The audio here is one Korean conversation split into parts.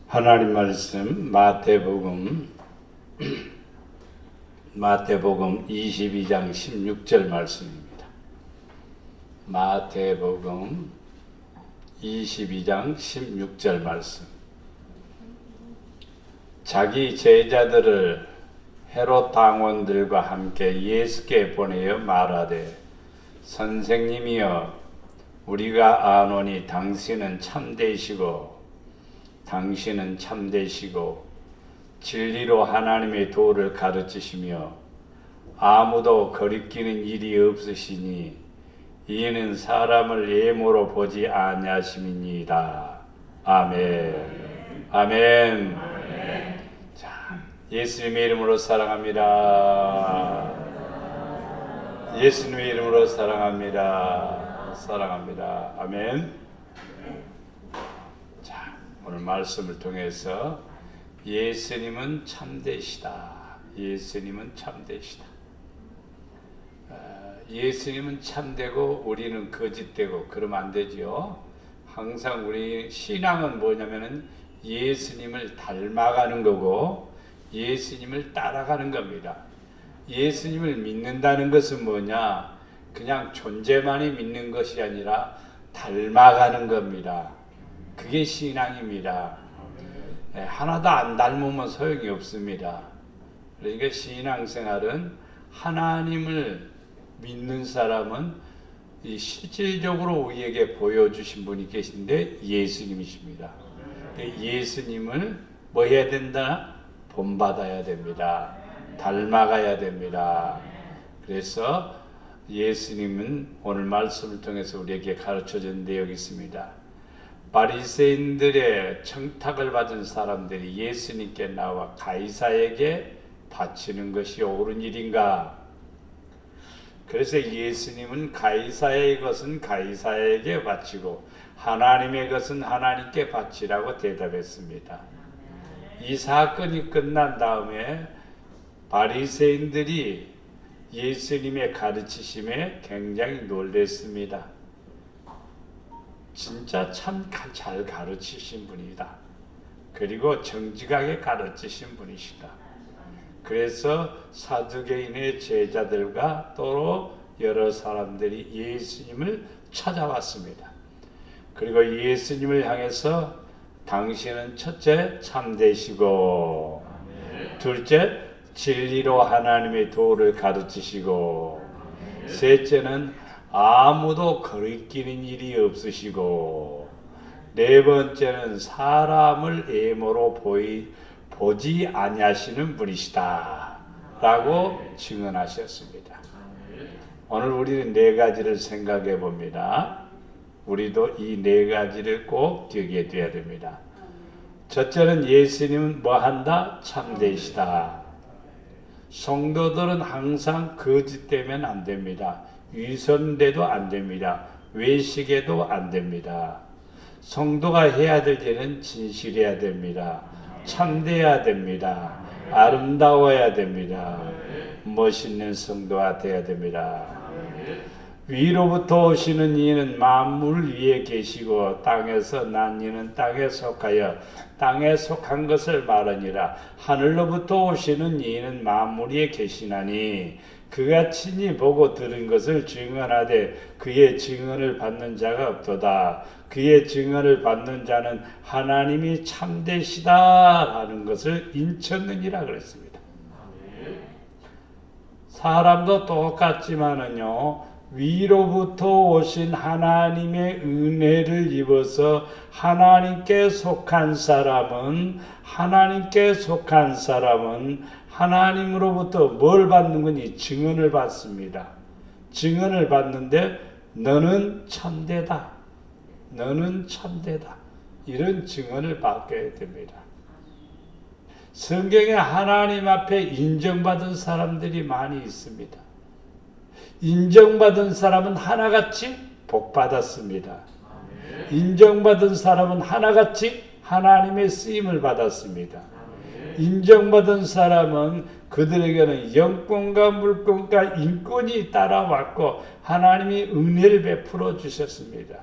하나님 말씀 마태복음 22장 16절 말씀입니다. 마태복음 22장 16절 말씀. 자기 제자들을 헤롯 당원들과 함께 예수께 보내어 말하되, 선생님이여, 우리가 아노니 당신은 참되시고 진리로 하나님의 도를 가르치시며 아무도 거리끼는 일이 없으시니 이는 사람을 예모로 보지 아니하심이니이다. 아멘. 아멘. 자, 예수님의 이름으로 사랑합니다. 예수님의 이름으로 사랑합니다. 사랑합니다. 아멘. 오늘 말씀을 통해서 예수님은 참되시다. 예수님은 참되시다. 예수님은 참되고 우리는 거짓되고 그러면 안 되죠. 항상 우리 신앙은 뭐냐면은 예수님을 닮아가는 거고 예수님을 따라가는 겁니다. 예수님을 믿는다는 것은 뭐냐? 그냥 존재만이 믿는 것이 아니라 닮아가는 겁니다. 그게 신앙입니다. 하나도 안 닮으면 소용이 없습니다. 그러니까 신앙생활은 하나님을 믿는 사람은 실질적으로 우리에게 보여주신 분이 계신데 예수님이십니다. 예수님을 뭐 해야 된다? 본받아야 됩니다. 닮아가야 됩니다. 그래서 예수님은 오늘 말씀을 통해서 우리에게 가르쳐준 내용이 있습니다. 바리새인들의 청탁을 받은 사람들이 예수님께 나와 가이사에게 바치는 것이 옳은 일인가? 그래서 예수님은 가이사의 것은 가이사에게 바치고 하나님의 것은 하나님께 바치라고 대답했습니다. 이 사건이 끝난 다음에 바리새인들이 예수님의 가르치심에 굉장히 놀랐습니다. 진짜 참 잘 가르치신 분이다. 그리고 정직하게 가르치신 분이시다. 그래서 사두개인의 제자들과 또 여러 사람들이 예수님을 찾아왔습니다. 그리고 예수님을 향해서 당신은 첫째 참되시고 둘째 진리로 하나님의 도를 가르치시고 셋째는 아무도 거리끼는 일이 없으시고 네 번째는 사람을 예모로 보지 아니하시는 분이시다 라고 증언하셨습니다. 오늘 우리는 네 가지를 생각해 봅니다. 우리도 이 네 가지를 꼭 기억해 둬야 됩니다. 첫째는 예수님은 뭐한다? 참되시다. 성도들은 항상 거짓되면 안 됩니다. 위선돼도 안 됩니다. 외식해도 안 됩니다. 성도가 해야 될 일은 진실해야 됩니다. 참돼야 됩니다. 아름다워야 됩니다. 멋있는 성도가 되어야 됩니다. 위로부터 오시는 이는 만물 위에 계시고 땅에서 난 이는 땅에 속하여 땅에 속한 것을 말하니라. 하늘로부터 오시는 이는 만물 위에 계시나니 그가 친히 보고 들은 것을 증언하되 그의 증언을 받는 자가 없도다. 그의 증언을 받는 자는 하나님이 참되시다 하는 것을 인쳤느니라 그랬습니다. 사람도 똑같지만은요, 위로부터 오신 하나님의 은혜를 입어서 하나님께 속한 사람은 하나님으로부터 뭘 받는 거니? 증언을 받습니다. 증언을 받는데 너는 참되다. 이런 증언을 받게 됩니다. 성경에 하나님 앞에 인정받은 사람들이 많이 있습니다. 인정받은 사람은 하나같이 복받았습니다. 인정받은 사람은 하나같이 하나님의 쓰임을 받았습니다. 인정받은 사람은 그들에게는 영권과 물권과 인권이 따라왔고 하나님이 은혜를 베풀어 주셨습니다.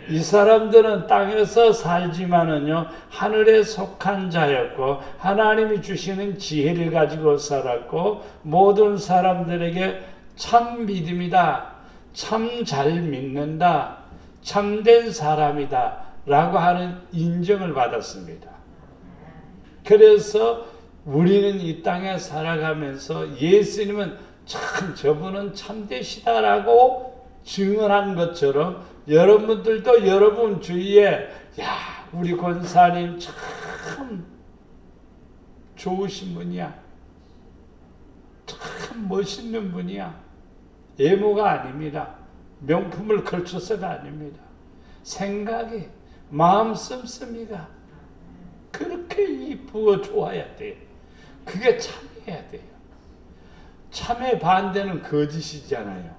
이 사람들은 땅에서 살지만은요, 하늘에 속한 자였고, 하나님이 주시는 지혜를 가지고 살았고, 모든 사람들에게 참 믿음이다, 참 잘 믿는다, 참된 사람이다 라고 하는 인정을 받았습니다. 그래서 우리는 이 땅에 살아가면서 예수님은 참 저분은 참되시다라고 증언한 것처럼 여러분들도 여러분 주위에 야 우리 권사님 참 좋으신 분이야, 참 멋있는 분이야, 외모가 아닙니다. 명품을 걸쳐서가 아닙니다. 생각이 마음 씀씀이가 그렇게 이쁘고 좋아야 돼요. 그게 참해야 돼요. 참의 반대는 거짓이잖아요.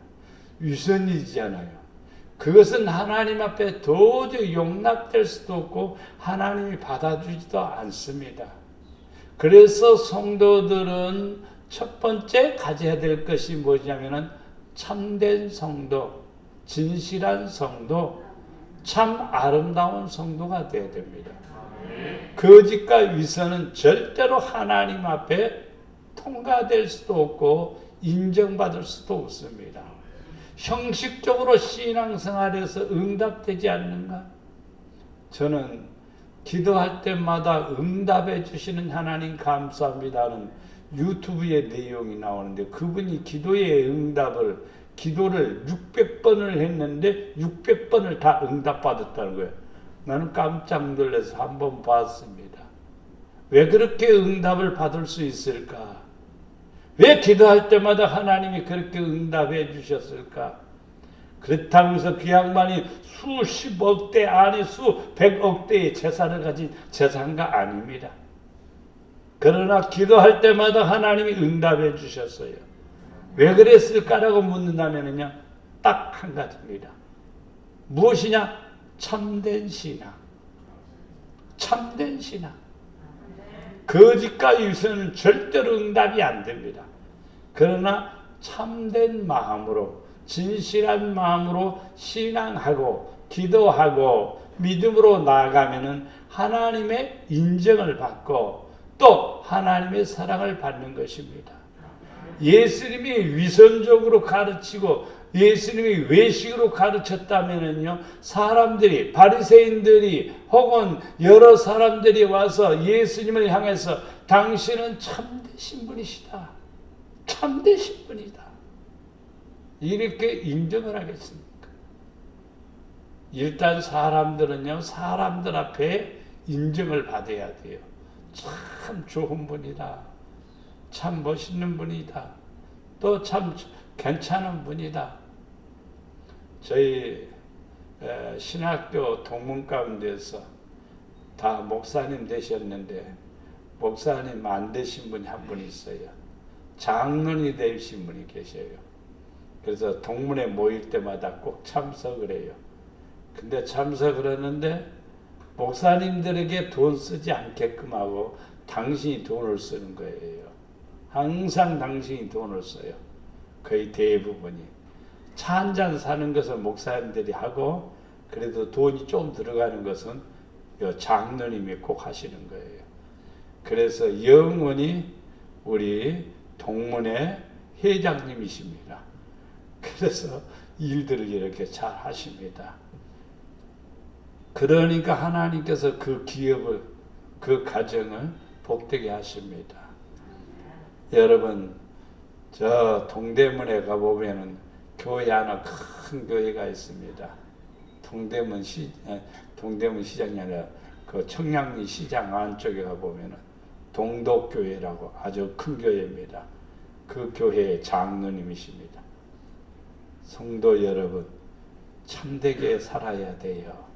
위선이잖아요. 그것은 하나님 앞에 도저히 용납될 수도 없고 하나님이 받아주지도 않습니다. 그래서 성도들은 첫 번째 가져야 될 것이 뭐냐면은 참된 성도, 진실한 성도, 참 아름다운 성도가 되어야 됩니다. 거짓과 위선은 절대로 하나님 앞에 통과될 수도 없고 인정받을 수도 없습니다. 형식적으로 신앙생활에서 응답되지 않는가? 저는 기도할 때마다 응답해 주시는 하나님 감사합니다는 유튜브에 내용이 나오는데 그분이 기도의 응답을 기도를 600번을 했는데 600번을 다 응답받았다는 거예요. 나는 깜짝 놀라서 한번 봤습니다. 왜 그렇게 응답을 받을 수 있을까? 왜 기도할 때마다 하나님이 그렇게 응답해 주셨을까? 그렇다고 해서 그 양반이 수십억 대 아니 수백억 대의 재산을 가진 재산가 아닙니다. 그러나 기도할 때마다 하나님이 응답해 주셨어요. 왜 그랬을까라고 묻는다면요, 딱 한 가지입니다. 무엇이냐? 참된 신앙. 참된 신앙. 거짓과 유선은 절대로 응답이 안 됩니다. 그러나 참된 마음으로, 진실한 마음으로 신앙하고 기도하고 믿음으로 나아가면은 하나님의 인정을 받고 또 하나님의 사랑을 받는 것입니다. 예수님이 위선적으로 가르치고 예수님이 외식으로 가르쳤다면은요, 사람들이, 바리새인들이 혹은 여러 사람들이 와서 예수님을 향해서 당신은 참되신 분이시다, 참되신 분이다, 이렇게 인정을 하겠습니까? 일단 사람들은요, 사람들 앞에 인정을 받아야 돼요. 참 좋은 분이다, 참 멋있는 분이다, 또 참 괜찮은 분이다. 저희 신학교 동문 가운데서 다 목사님 되셨는데 목사님 안 되신 분이 한 분 있어요. 장로님 되신 분이 계셔요. 그래서 동문회 모일 때마다 꼭 참석을 해요. 근데 참석을 하는데 목사님들에게 돈 쓰지 않게끔 하고 당신이 돈을 쓰는 거예요. 항상 당신이 돈을 써요. 거의 대부분이. 차 한 잔 사는 것은 목사님들이 하고 그래도 돈이 좀 들어가는 것은 장로님이 꼭 하시는 거예요. 그래서 영원히 우리 동문회 회장님이십니다. 그래서 일들을 이렇게 잘 하십니다. 그러니까 하나님께서 그 기업을, 그 가정을 복되게 하십니다. 여러분, 저 동대문에 가보면은 교회 하나 큰 교회가 있습니다. 동대문 시장이 아니라 그 청량리 시장 안쪽에 가보면은 동독교회라고 아주 큰 교회입니다. 그 교회의 장로님이십니다. 성도 여러분, 참되게 살아야 돼요.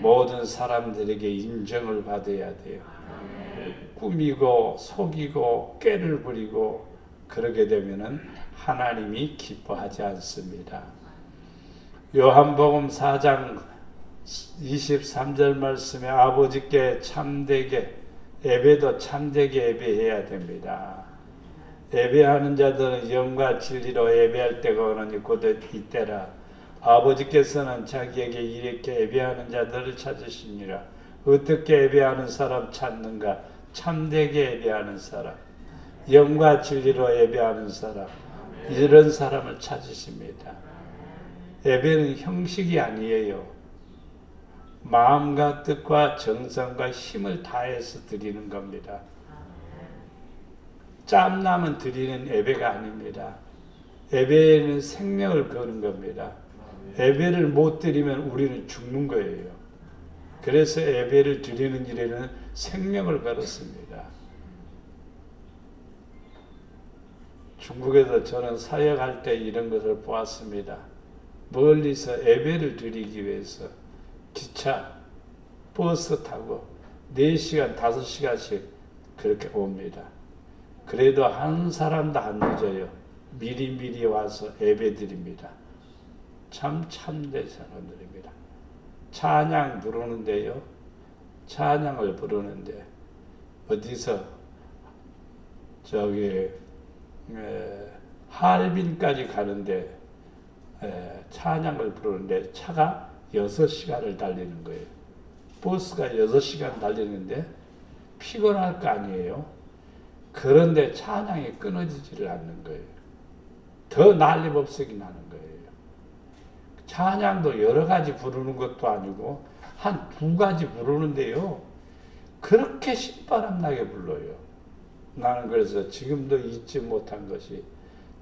모든 사람들에게 인정을 받아야 돼요. 꾸미고 속이고 꾀를 부리고 그러게 되면은 하나님이 기뻐하지 않습니다. 요한복음 4장 23절 말씀에 아버지께 참되게 예배도 참되게 예배해야 됩니다. 예배하는 자들은 영과 진리로 예배할 때가 오느니 곧 이때라. 아버지께서는 자기에게 이렇게 예배하는 자들을 찾으시니라. 어떻게 예배하는 사람 찾는가? 참되게 예배하는 사람, 영과 진리로 예배하는 사람, 이런 사람을 찾으십니다. 예배는 형식이 아니에요. 마음과 뜻과 정성과 힘을 다해서 드리는 겁니다. 짬나면 드리는 예배가 아닙니다. 예배에는 생명을 거는 겁니다. 예배를 못 드리면 우리는 죽는 거예요. 그래서 예배를 드리는 일에는 생명을 걸었습니다. 중국에서 저는 사역할 때 이런 것을 보았습니다. 멀리서 예배를 드리기 위해서 기차, 버스 타고 4시간, 5시간씩 그렇게 옵니다. 그래도 한 사람도 안 늦어요. 미리미리 와서 예배 드립니다. 참 참된 사람들입니다. 찬양 부르는데요. 찬양을 부르는데 어디서 저기 하얼빈까지 가는데 찬양을 부르는데 차가 6시간을 달리는 거예요. 버스가 6시간 달리는데 피곤할 거 아니에요. 그런데 찬양이 끊어지지를 않는 거예요. 더 난리법석이 나는 거예요. 찬양도 여러 가지 부르는 것도 아니고 한 2가지 부르는데요. 그렇게 신바람나게 불러요. 나는 그래서 지금도 잊지 못한 것이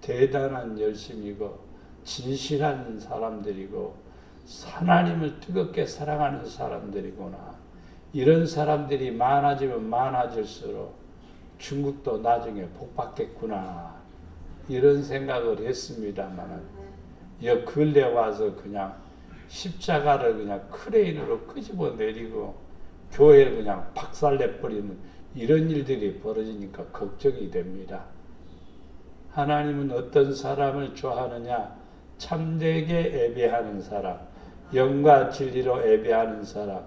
대단한 열심이고 진실한 사람들이고 하나님을 뜨겁게 사랑하는 사람들이구나. 이런 사람들이 많아지면 많아질수록 중국도 나중에 복받겠구나. 이런 생각을 했습니다만 여 근래 와서 그냥 십자가를 그냥 크레인으로 끄집어 내리고 교회를 그냥 박살내버리는 이런 일들이 벌어지니까 걱정이 됩니다. 하나님은 어떤 사람을 좋아하느냐? 참되게 예배하는 사람, 영과 진리로 예배하는 사람,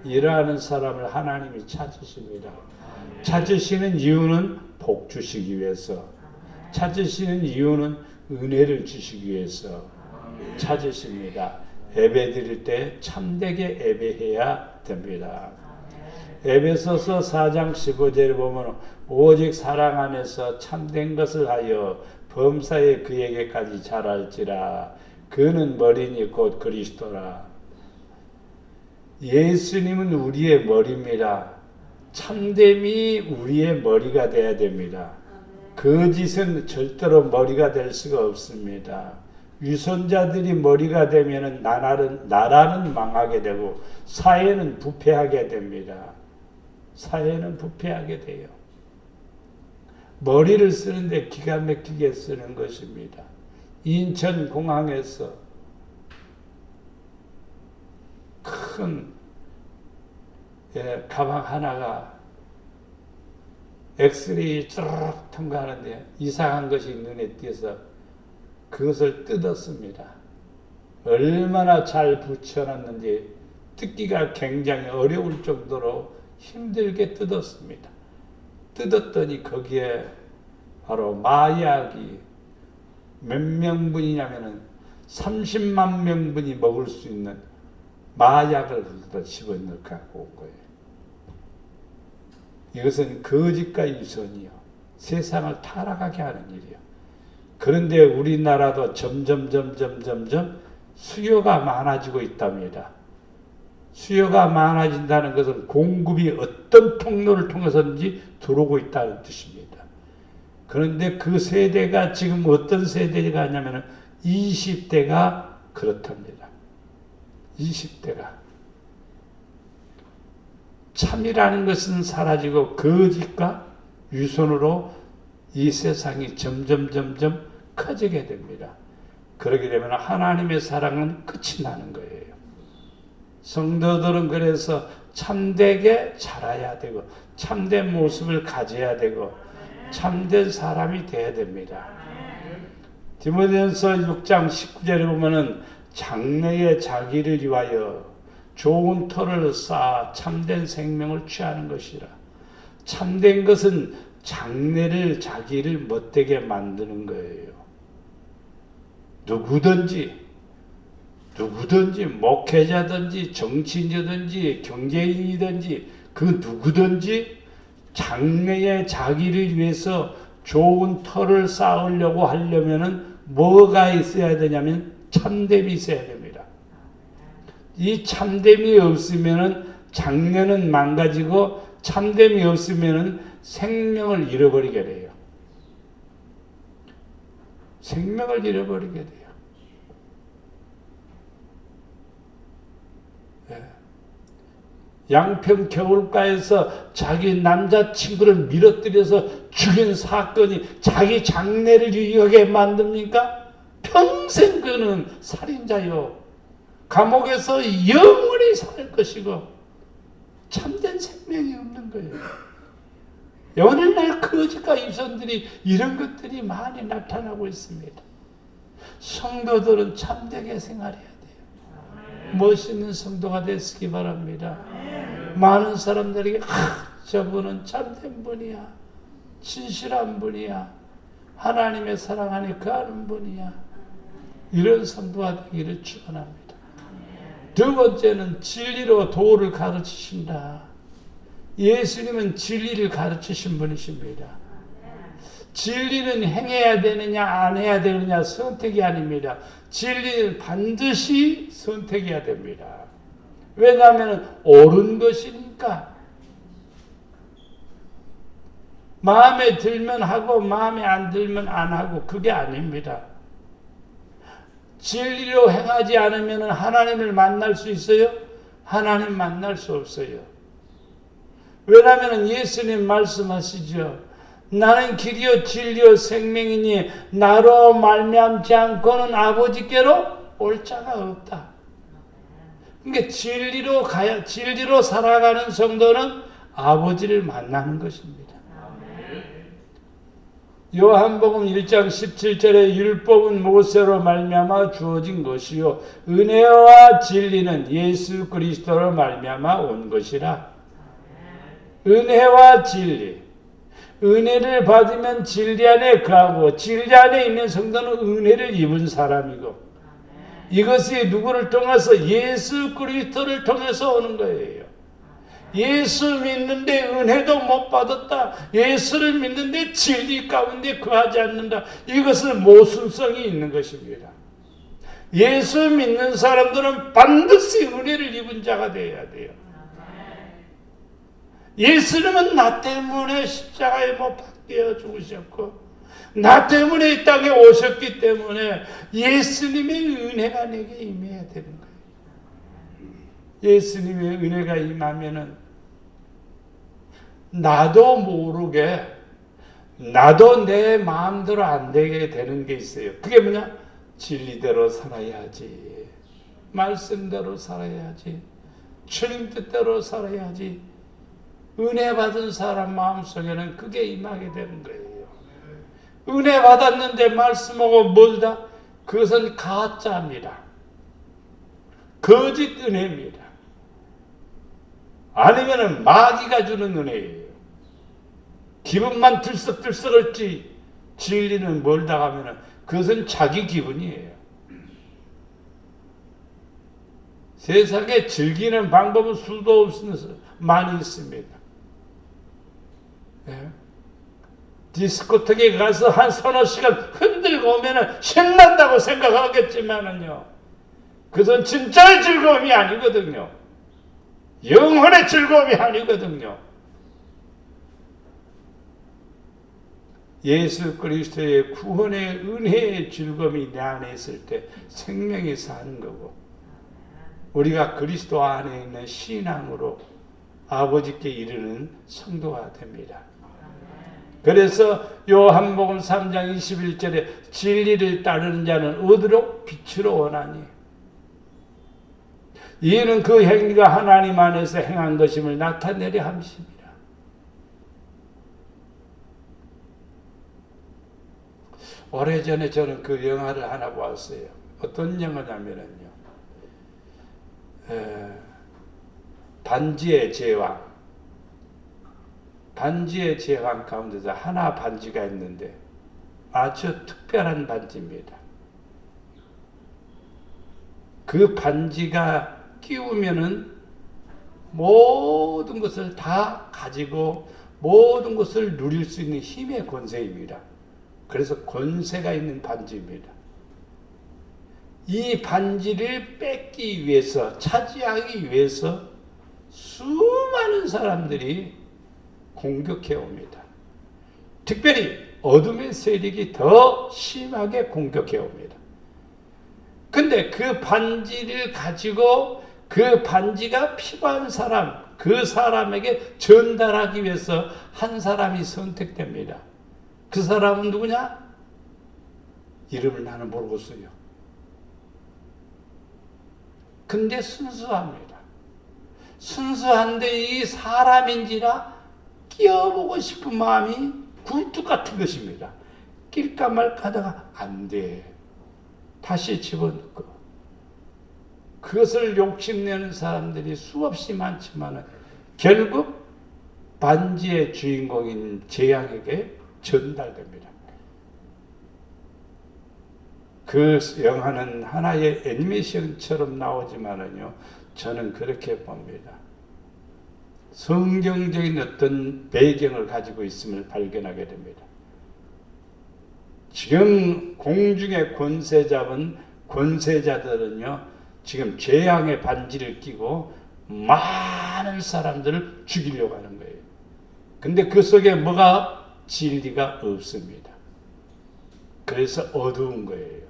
이러한 사람을 하나님이 찾으십니다. 찾으시는 이유는 복 주시기 위해서, 찾으시는 이유는 은혜를 주시기 위해서 찾으십니다. 예배 드릴 때 참되게 예배해야 됩니다. 에베소서 4장 15절에 보면 오직 사랑 안에서 참된 것을 하여 범사에 그에게까지 자랄지라. 그는 머리니 곧 그리스도라. 예수님은 우리의 머리입니다. 참됨이 우리의 머리가 돼야 됩니다. 거짓은 절대로 머리가 될 수가 없습니다. 유선자들이 머리가 되면 나라는 망하게 되고 사회는 부패하게 됩니다. 사회는 부패하게 돼요. 머리를 쓰는데 기가 막히게 쓰는 것입니다. 인천공항에서 큰 가방 하나가 엑스레이 쭉 통과하는데 이상한 것이 눈에 띄어서 그것을 뜯었습니다. 얼마나 잘 붙여놨는지 뜯기가 굉장히 어려울 정도로 힘들게 뜯었습니다. 뜯었더니 거기에 바로 마약이 몇 명분이냐면은 30만 명분이 먹을 수 있는 마약을 거기다 집어넣고 갖고 온 거예요. 이것은 거짓과 유선이요. 세상을 타락하게 하는 일이요. 그런데 우리나라도 점점 수요가 많아지고 있답니다. 수요가 많아진다는 것은 공급이 어떤 통로를 통해서든지 들어오고 있다는 뜻입니다. 그런데 그 세대가 지금 어떤 세대가 하냐면 20대가 그렇답니다. 20대가 참이라는 것은 사라지고 거짓과 유선으로 이 세상이 점점 커지게 됩니다. 그렇게 되면 하나님의 사랑은 끝이 나는 거예요. 성도들은 그래서 참되게 자라야 되고 참된 모습을 가져야 되고 참된 사람이 되어야 됩니다. 디모데전서 6장 19절에 보면은 장래의 자기를 위하여 좋은 터를 쌓아 참된 생명을 취하는 것이라. 참된 것은 장래를 자기를 못되게 만드는 거예요. 누구든지 누구든지 목회자든지 정치인이든지 경제인이든지 그 누구든지 장래에 자기를 위해서 좋은 터를 쌓으려고 하려면은 뭐가 있어야 되냐면 참됨이 있어야 됩니다. 이 참됨이 없으면은 장래는 망가지고 참됨이 없으면은 생명을 잃어버리게 돼요. 생명을 잃어버리게 돼요. 양평 겨울가에서 자기 남자친구를 밀어뜨려서 죽인 사건이 자기 장래를 유익하게 만듭니까? 평생 그는 살인자요. 감옥에서 영원히 살 것이고 참된 생명이 없는 거예요. 오늘날 거짓과 위선들이 이런 것들이 많이 나타나고 있습니다. 성도들은 참되게 생활해야 돼요. 멋있는 성도가 되시기 바랍니다. 많은 사람들에게 저분은 참된 분이야. 진실한 분이야. 하나님의 사랑 안에 거하는 분이야. 이런 성도가 되기를 축원합니다. 두 번째는 진리로 도를 가르치신다. 예수님은 진리를 가르치신 분이십니다. 진리는 행해야 되느냐 안 해야 되느냐 선택이 아닙니다. 진리는 반드시 선택해야 됩니다. 왜냐하면 옳은 것이니까. 마음에 들면 하고 마음에 안 들면 안 하고 그게 아닙니다. 진리로 행하지 않으면 하나님을 만날 수 있어요? 하나님 만날 수 없어요. 왜냐하면 예수님 말씀하시죠. 나는 길이요 진리요 생명이니 나로 말미암지 않고는 아버지께로 올 자가 없다. 그러니까 진리로 살아가는 성도는 아버지를 만나는 것입니다. 요한복음 1장 17절에 율법은 모세로 말미암아 주어진 것이요 은혜와 진리는 예수 그리스도로 말미암아 온 것이라. 은혜와 진리. 은혜를 받으면 진리 안에 거하고 진리 안에 있는 성도는 은혜를 입은 사람이고 이것이 누구를 통해서 예수 그리스도를 통해서 오는 거예요. 예수 믿는데 은혜도 못 받았다. 예수를 믿는데 진리 가운데 거하지 않는다. 이것은 모순성이 있는 것입니다. 예수 믿는 사람들은 반드시 은혜를 입은 자가 되어야 돼요. 예수님은 나 때문에 십자가에 못 박혀 죽으셨고 나 때문에 이 땅에 오셨기 때문에 예수님의 은혜가 내게 임해야 되는 거예요. 예수님의 은혜가 임하면은 나도 모르게 나도 내 마음대로 안 되게 되는 게 있어요. 그게 뭐냐? 진리대로 살아야지. 말씀대로 살아야지. 주님 뜻대로 살아야지. 은혜 받은 사람 마음속에는 그게 임하게 되는 거예요. 은혜 받았는데 말씀하고 멀다? 그것은 가짜입니다. 거짓 은혜입니다. 아니면 마귀가 주는 은혜예요. 기분만 들썩들썩할지 진리는 멀다 가면 그것은 자기 기분이에요. 세상에 즐기는 방법은 수도 없으면서 많이 있습니다. 네. 디스코텍에 가서 한 서너 시간 흔들고 오면 신난다고 생각하겠지만은요, 그것은 진짜의 즐거움이 아니거든요. 영혼의 즐거움이 아니거든요. 예수 그리스도의 구원의 은혜의 즐거움이 내 안에 있을 때 생명이 사는 거고, 우리가 그리스도 안에 있는 신앙으로 아버지께 이르는 성도가 됩니다. 그래서 요한복음 3장 21절에 진리를 따르는 자는 어디로? 빛으로 원하니. 이는 그 행위가 하나님 안에서 행한 것임을 나타내려 함이십니다. 오래전에 저는 그 영화를 하나 보았어요. 어떤 영화냐면요, 반지의 제왕. 반지의 제왕 가운데서 하나 반지가 있는데 아주 특별한 반지입니다. 그 반지가 끼우면은 모든 것을 다 가지고 모든 것을 누릴 수 있는 힘의 권세입니다. 그래서 권세가 있는 반지입니다. 이 반지를 뺏기 위해서, 차지하기 위해서 수많은 사람들이 공격해 옵니다. 특별히 어둠의 세력이 더 심하게 공격해 옵니다. 근데 그 반지를 가지고 그 반지가 필요한 사람, 그 사람에게 전달하기 위해서 한 사람이 선택됩니다. 그 사람은 누구냐? 이름을 나는 모르겠어요. 근데 순수합니다. 순수한데 이 사람인지라 끼어보고 싶은 마음이 굴뚝 같은 것입니다. 낄까 말까 하다가 안 돼. 다시 집어넣고. 그것을 욕심내는 사람들이 수없이 많지만 결국 반지의 주인공인 재앙에게 전달됩니다. 그 영화는 하나의 애니메이션처럼 나오지만은요, 저는 그렇게 봅니다. 성경적인 어떤 배경을 가지고 있음을 발견하게 됩니다. 지금 공중의 권세 잡은 권세자들은요, 지금 재앙의 반지를 끼고 많은 사람들을 죽이려고 하는 거예요. 근데 그 속에 뭐가 진리가 없습니다. 그래서 어두운 거예요.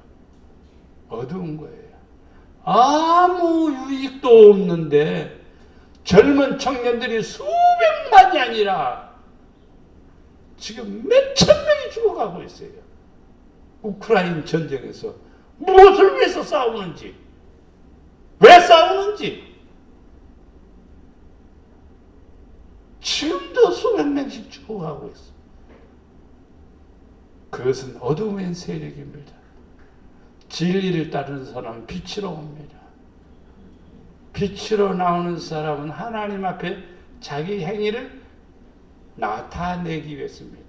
어두운 거예요. 아무 유익도 없는데 젊은 청년들이 수백만이 아니라 지금 몇천 명이 죽어가고 있어요. 우크라이나 전쟁에서 무엇을 위해서 싸우는지, 왜 싸우는지 지금도 수백 명씩 죽어가고 있어요. 그것은 어둠의 세력입니다. 진리를 따르는 사람은 빛으로 옵니다. 빛으로 나오는 사람은 하나님 앞에 자기 행위를 나타내기 위해서입니다.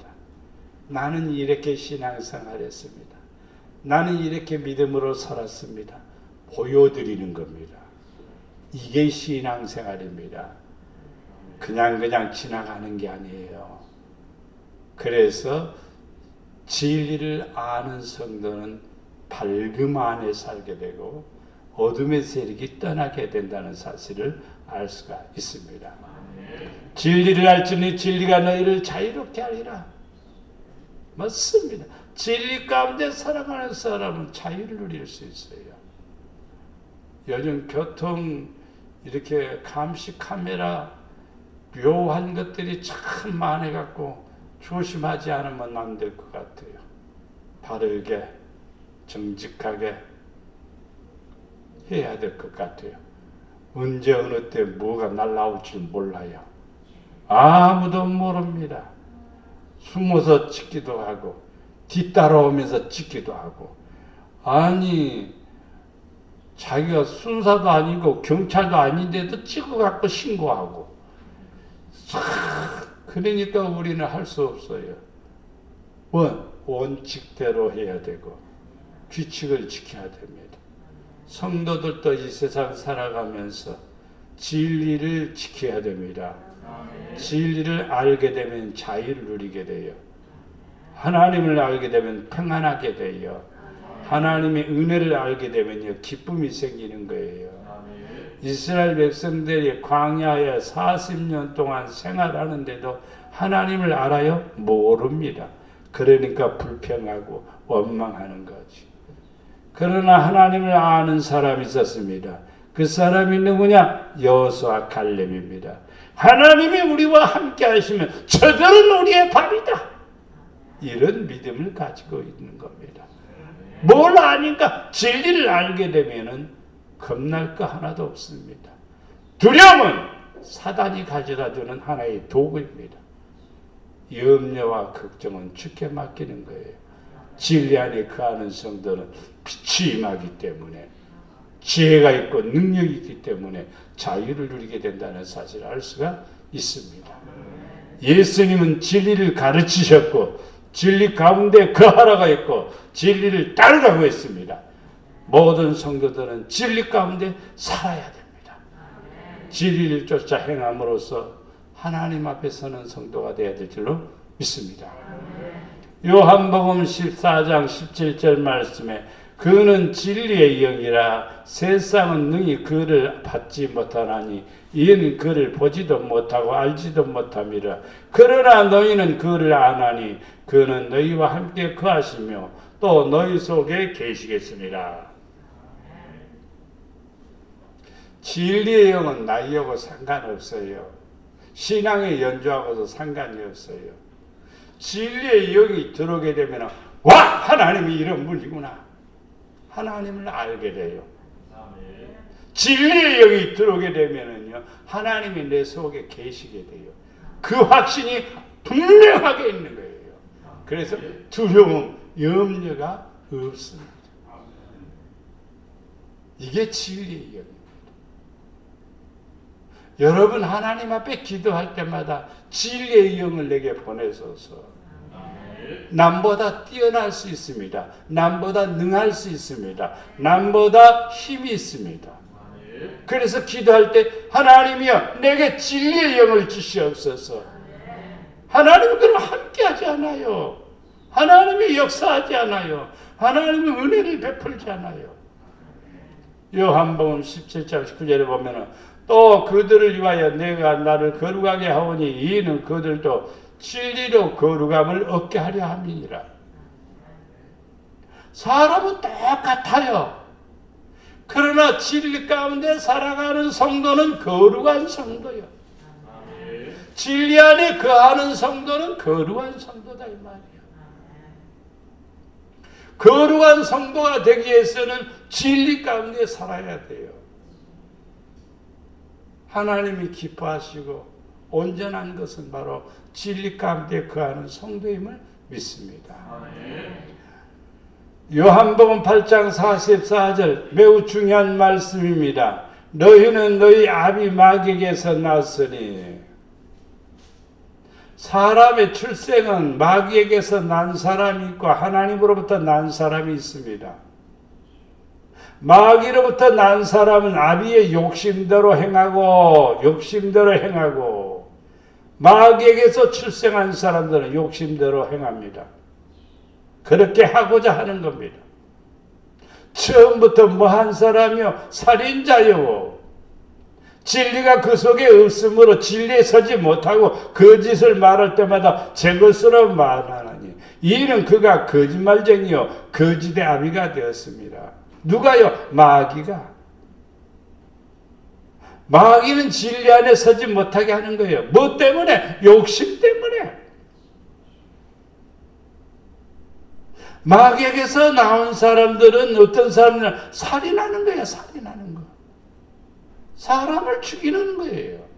나는 이렇게 신앙생활 했습니다. 나는 이렇게 믿음으로 살았습니다. 보여드리는 겁니다. 이게 신앙생활입니다. 그냥 지나가는 게 아니에요. 그래서 진리를 아는 성도는 밝음 안에 살게 되고 어둠의 세력이 떠나게 된다는 사실을 알 수가 있습니다. 진리를 알지니 진리가 너희를 자유롭게 하리라. 맞습니다. 진리 가운데 살아가는 사람은 자유를 누릴 수 있어요. 요즘 교통 이렇게 감시 카메라 묘한 것들이 참 많아갖고 조심하지 않으면 안 될 것 같아요. 바르게 정직하게 해야 될 것 같아요. 언제 어느 때 뭐가 날라올지 몰라요. 아무도 모릅니다. 숨어서 찍기도 하고 뒤따라오면서 찍기도 하고, 아니 자기가 순사도 아니고 경찰도 아닌데도 찍어갖고 신고하고. 그러니까 우리는 할 수 없어요. 원칙대로 해야 되고 규칙을 지켜야 됩니다. 성도들도 이 세상 살아가면서 진리를 지켜야 됩니다. 진리를 알게 되면 자유를 누리게 돼요. 하나님을 알게 되면 평안하게 돼요. 하나님의 은혜를 알게 되면요, 기쁨이 생기는 거예요. 이스라엘 백성들이 광야에 40년 동안 생활하는데도 하나님을 알아요? 모릅니다. 그러니까 불평하고 원망하는 거지. 그러나 하나님을 아는 사람이 있었습니다. 그 사람이 누구냐? 여호수아 갈렙입니다. 하나님이 우리와 함께 하시면 저들은 우리의 밥이다. 이런 믿음을 가지고 있는 겁니다. 뭘 아니까 진리를 알게 되면은 겁날 거 하나도 없습니다. 두려움은 사단이 가져다 주는 하나의 도구입니다. 염려와 걱정은 주께 맡기는 거예요. 진리 안에 거하는 성도는 빛이 임하기 때문에, 지혜가 있고 능력이 있기 때문에 자유를 누리게 된다는 사실을 알 수가 있습니다. 예수님은 진리를 가르치셨고 진리 가운데 거하라고 했고 진리를 따르라고 했습니다. 모든 성도들은 진리 가운데 살아야 됩니다. 진리를 쫓아 행함으로써 하나님 앞에 서는 성도가 되어야 될 줄로 믿습니다. 요한복음 14장 17절 말씀에 그는 진리의 영이라 세상은 능히 그를 받지 못하나니 이는 그를 보지도 못하고 알지도 못함이라. 그러나 너희는 그를 아나니 그는 너희와 함께 거하시며 또 너희 속에 계시겠습니다. 진리의 영은 나이하고 상관없어요. 신앙의 연주하고도 상관이 없어요. 진리의 영이 들어오게 되면 와! 하나님이 이런 분이구나. 하나님을 알게 돼요. 진리의 영이 들어오게 되면은요, 하나님이 내 속에 계시게 돼요. 그 확신이 분명하게 있는 거예요. 그래서 두려움, 염려가 없습니다. 이게 진리의 영입니다. 여러분 하나님 앞에 기도할 때마다 진리의 영을 내게 보내소서. 남보다 뛰어날 수 있습니다. 남보다 능할 수 있습니다. 남보다 힘이 있습니다. 그래서 기도할 때 하나님이여 내게 진리의 영을 주시옵소서. 하나님은 그럼 함께하지 않아요. 하나님이 역사하지 않아요. 하나님은 은혜를 베풀지 않아요. 요한복음 17장 19절에 보면은 또 그들을 위하여 내가 나를 거룩하게 하오니 이는 그들도 진리로 거룩함을 얻게 하려 함이니라. 사람은 똑같아요. 그러나 진리 가운데 살아가는 성도는 거룩한 성도요. 진리 안에 거하는 성도는 거룩한 성도다 이 말이에요. 거룩한 성도가 되기 위해서는 진리 가운데 살아야 돼요. 하나님이 기뻐하시고 온전한 것은 바로 진리 가운데 거하는 성도임을 믿습니다. 요한복음 8장 44절 매우 중요한 말씀입니다. 너희는 너희 아비 마귀에게서 났으니. 사람의 출생은 마귀에게서 난 사람이 있고 하나님으로부터 난 사람이 있습니다. 마귀로부터 난 사람은 아비의 욕심대로 행하고 마귀에게서 출생한 사람들은 욕심대로 행합니다. 그렇게 하고자 하는 겁니다. 처음부터 뭐한 사람이요? 살인자요. 진리가 그 속에 없으므로 진리에 서지 못하고 거짓을 말할 때마다 제 것으로 말하나니 이는 그가 거짓말쟁이요 거짓의 아비가 되었습니다. 누가요? 마귀가. 마귀는 진리 안에 서지 못하게 하는 거예요. 뭐 때문에? 욕심 때문에. 마귀에게서 나온 사람들은 어떤 사람들은 살인하는 거예요. 살인하는 거. 사람을 죽이는 거예요.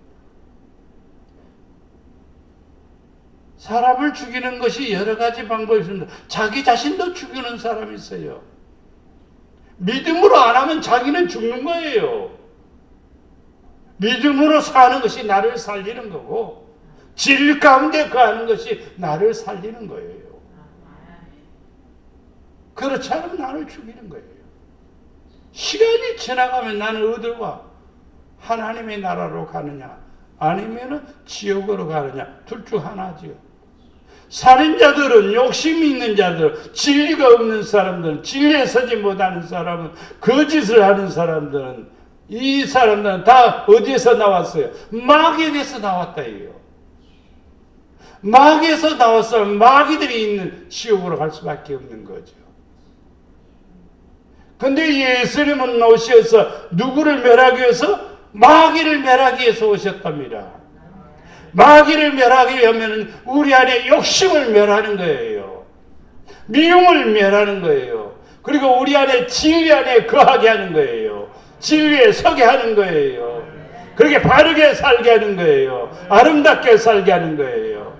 사람을 죽이는 것이 여러 가지 방법이 있습니다. 자기 자신도 죽이는 사람이 있어요. 믿음으로 안 하면 자기는 죽는 거예요. 믿음으로 사는 것이 나를 살리는 거고 진리 가운데 거하는 것이 나를 살리는 거예요. 그렇지 않으면 나를 죽이는 거예요. 시간이 지나가면 나는 어디로 가? 하나님의 나라로 가느냐 아니면 지옥으로 가느냐 둘 중 하나지요. 살인자들은 욕심이 있는 자들, 진리가 없는 사람들은, 진리에 서지 못하는 사람은, 거짓을 하는 사람들은, 이 사람들은 다 어디에서 나왔어요? 마귀에게서 나왔다 이요. 마귀에서 나와서 마귀들이 있는 지옥으로 갈 수밖에 없는 거죠. 근데 예수님은 오셔서 누구를 멸하기 위해서? 마귀를 멸하기 위해서 오셨답니다. 마귀를 멸하기 위하면 우리 안에 욕심을 멸하는 거예요. 미움을 멸하는 거예요. 그리고 우리 안에 진리 안에 거하게 하는 거예요. 진리에 서게 하는 거예요. 그렇게 바르게 살게 하는 거예요. 아름답게 살게 하는 거예요.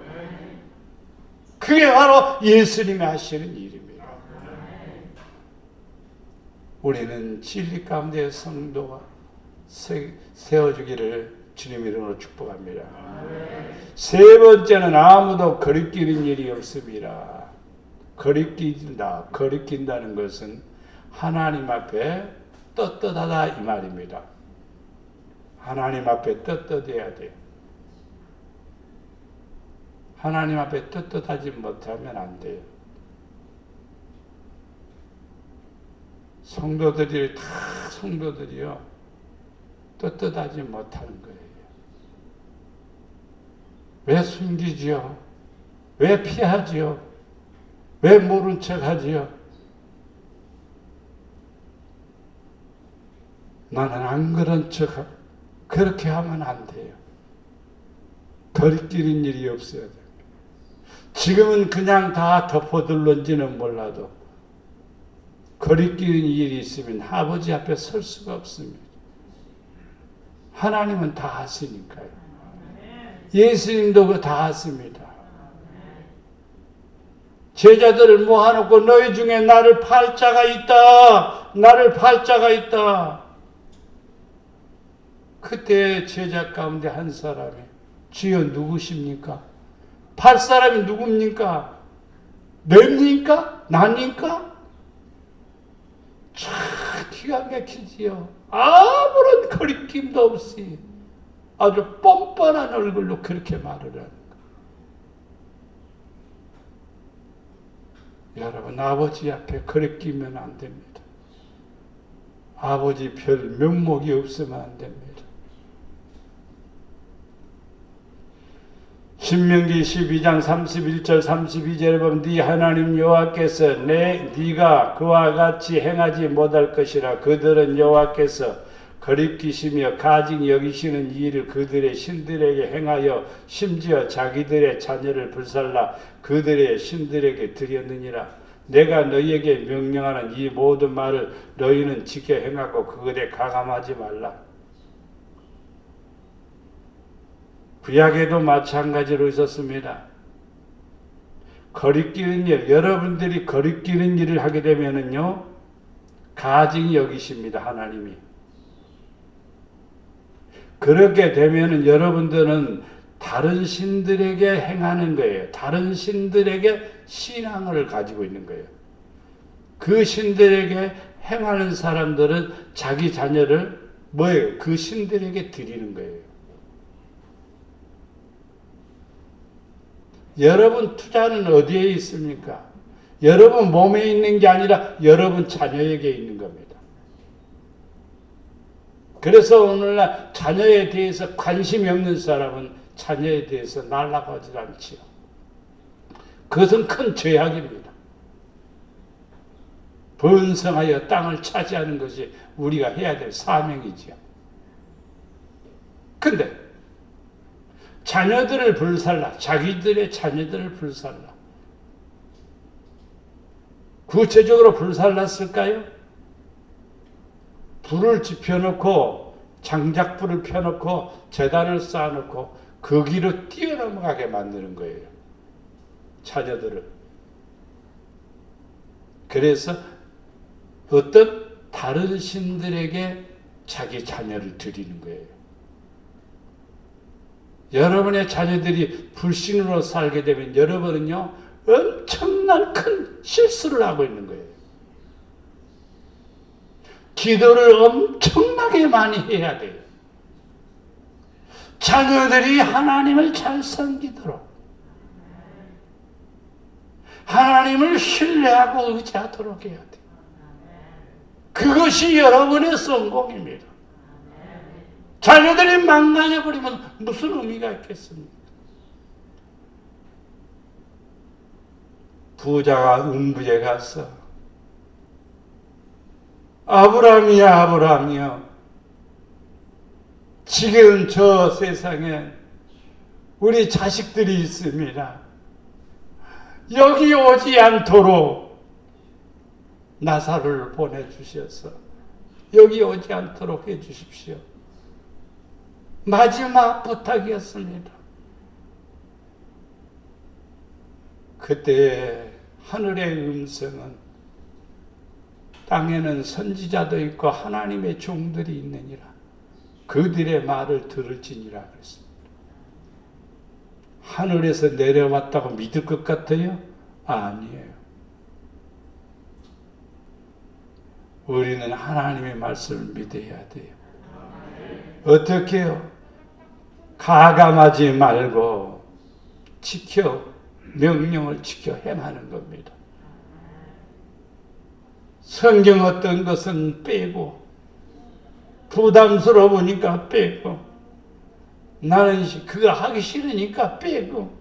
그게 바로 예수님이 하시는 일입니다. 우리는 진리 가운데 성도가 세워주기를 주님 이름으로 축복합니다. 세 번째는 아무도 거리끼는 일이 없습니다. 거리낀다는 것은 하나님 앞에 떳떳하다 이 말입니다. 하나님 앞에 떳떳해야 돼요. 하나님 앞에 떳떳하지 못하면 안 돼요. 성도들이요 떳떳하지 못하는 거예요. 왜 숨기지요? 왜 피하지요? 왜 모른 척하지요? 나는 안 그런 척 그렇게 하면 안 돼요. 거리끼는 일이 없어야 돼요. 지금은 그냥 다 덮어둘런지는 몰라도 거리끼는 일이 있으면 아버지 앞에 설 수가 없습니다. 하나님은 다 하시니까요. 예수님도 그거 다 하십니다. 제자들을 모아놓고 너희 중에 나를 팔 자가 있다. 나를 팔 자가 있다. 그때 제자 가운데 한 사람이 주여 누구십니까? 팔 사람이 누굽니까? 너입니까? 나입니까? 참 기가 막히지요. 아무런 거리낌도 없이 아주 뻔뻔한 얼굴로 그렇게 말을 하는 거예요. 여러분 아버지 앞에 거리끼면 안 됩니다. 아버지 별 면목이 없으면 안 됩니다. 신명기 12장 31절 32절에 보면 네 하나님 여호와께서 네가 그와 같이 행하지 못할 것이라. 그들은 여호와께서 거리끼시며 가증 여기시는 일을 그들의 신들에게 행하여 심지어 자기들의 자녀를 불살라 그들의 신들에게 드렸느니라. 내가 너희에게 명령하는 이 모든 말을 너희는 지켜 행하고 그것에 가감하지 말라. 구약에도 마찬가지로 있었습니다. 거리끼는 일, 여러분들이 거리끼는 일을 하게 되면은요, 가증히 여기십니다, 하나님이. 그렇게 되면은 여러분들은 다른 신들에게 행하는 거예요. 다른 신들에게 신앙을 가지고 있는 거예요. 그 신들에게 행하는 사람들은 자기 자녀를 뭐예요? 그 신들에게 드리는 거예요. 여러분 투자는 어디에 있습니까? 여러분 몸에 있는 게 아니라 여러분 자녀에게 있는 겁니다. 그래서 오늘날 자녀에 대해서 관심이 없는 사람은 자녀에 대해서 날아가지 않지요. 그것은 큰 죄악입니다. 번성하여 땅을 차지하는 것이 우리가 해야 될 사명이지요. 근데 자녀들을 불살라, 자기들의 자녀들을 불살라. 구체적으로 불살랐을까요? 불을 지펴놓고 장작불을 펴놓고 제단을 쌓아놓고 그 길로 뛰어넘어가게 만드는 거예요. 자녀들을. 그래서 어떤 다른 신들에게 자기 자녀를 드리는 거예요. 여러분의 자녀들이 불신으로 살게 되면 여러분은요, 엄청난 큰 실수를 하고 있는 거예요. 기도를 엄청나게 많이 해야 돼요. 자녀들이 하나님을 잘 섬기도록, 하나님을 신뢰하고 의지하도록 해야 돼요. 그것이 여러분의 성공입니다. 자녀들이 망가져버리면 무슨 의미가 있겠습니까? 부자가 음부에 가서 아브라함이야 아브라함이여, 지금 저 세상에 우리 자식들이 있습니다. 여기 오지 않도록 나사로를 보내주셔서 여기 오지 않도록 해주십시오. 마지막 부탁이었습니다. 그때 하늘의 음성은 땅에는 선지자도 있고 하나님의 종들이 있느니라. 그들의 말을 들을지니라 그랬습니다. 하늘에서 내려왔다고 믿을 것 같아요? 아니에요. 우리는 하나님의 말씀을 믿어야 돼요. 어떻게 해요? 가감하지 말고 명령을 지켜 행하는 겁니다. 성경 어떤 것은 빼고, 부담스러우니까 빼고, 나는 그거 하기 싫으니까 빼고.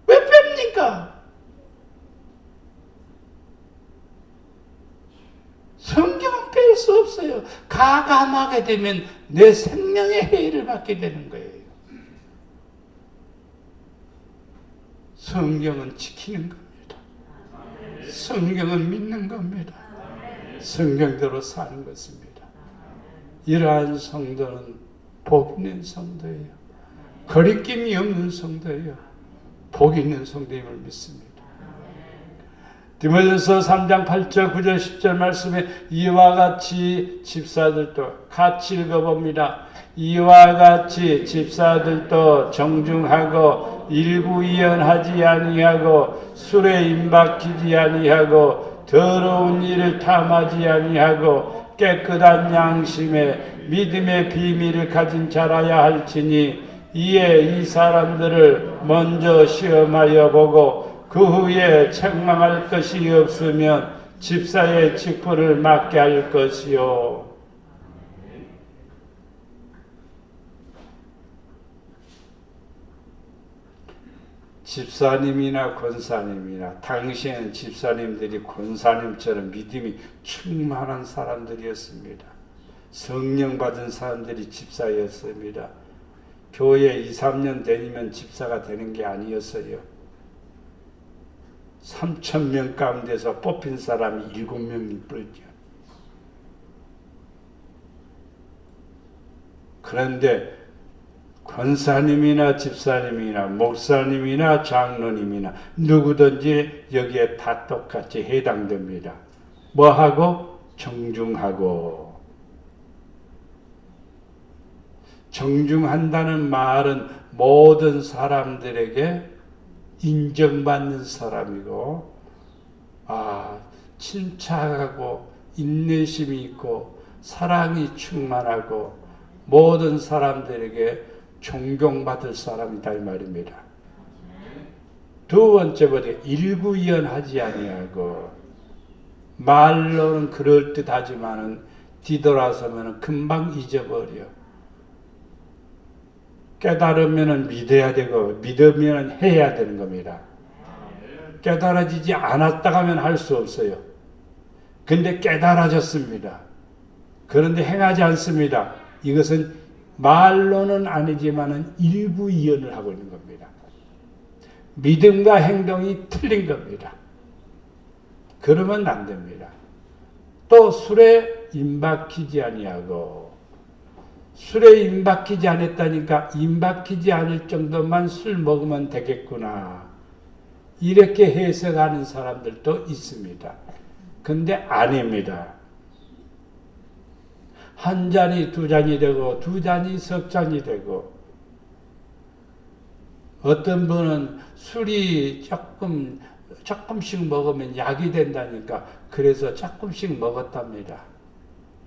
왜 뺍니까? 성경은 뺄 수 없어요. 가감하게 되면 내 생명의 해를 받게 되는 거예요. 성경은 지키는 겁니다. 성경은 믿는 겁니다. 성경대로 사는 것입니다. 이러한 성도는 복 있는 성도예요. 거리낌이 없는 성도예요. 복 있는 성도임을 믿습니다. 디모데전서 3장 8절 9절 10절 말씀에 이와 같이 집사들도 같이 읽어봅니다. 이와 같이 집사들도 정중하고 일구이연하지 아니하고 술에 임박히지 아니하고 더러운 일을 탐하지 아니하고 깨끗한 양심에 믿음의 비밀을 가진 자라야 할지니 이에 이 사람들을 먼저 시험하여 보고 그 후에 책망할 것이 없으면 집사의 직분을 맡게 할 것이요. 집사님이나 권사님이나 당시에는 집사님들이 권사님처럼 믿음이 충만한 사람들이었습니다. 성령 받은 사람들이 집사였습니다. 교회 2, 3년 다니면 집사가 되는 게 아니었어요. 3,000명 가운데서 뽑힌 사람이 7명이 뿐이죠. 그런데 권사님이나 집사님이나 목사님이나 장로님이나 누구든지 여기에 다 똑같이 해당됩니다. 뭐하고? 정중하고. 정중한다는 말은 모든 사람들에게 인정받는 사람이고, 침착하고 인내심이 있고 사랑이 충만하고 모든 사람들에게 존경받을 사람이다 이 말입니다. 두 번째 번째 일구이연하지 아니하고, 말로는 그럴듯하지만은 뒤돌아서면 금방 잊어버려. 깨달으면 믿어야 되고 믿으면 해야 되는 겁니다. 깨달아지지 않았다 하면 할 수 없어요. 근데 깨달아졌습니다. 그런데 행하지 않습니다. 이것은 말로는 아니지만은 일부이연을 하고 있는 겁니다. 믿음과 행동이 틀린 겁니다. 그러면 안 됩니다. 또 술에 임박히지 아니하고, 술에 임박히지 않았다니까 임박히지 않을 정도만 술 먹으면 되겠구나, 이렇게 해석하는 사람들도 있습니다. 근데 아닙니다. 한 잔이 두 잔이 되고 두 잔이 석 잔이 되고, 어떤 분은 술이 조금씩 먹으면 약이 된다니까 그래서 조금씩 먹었답니다.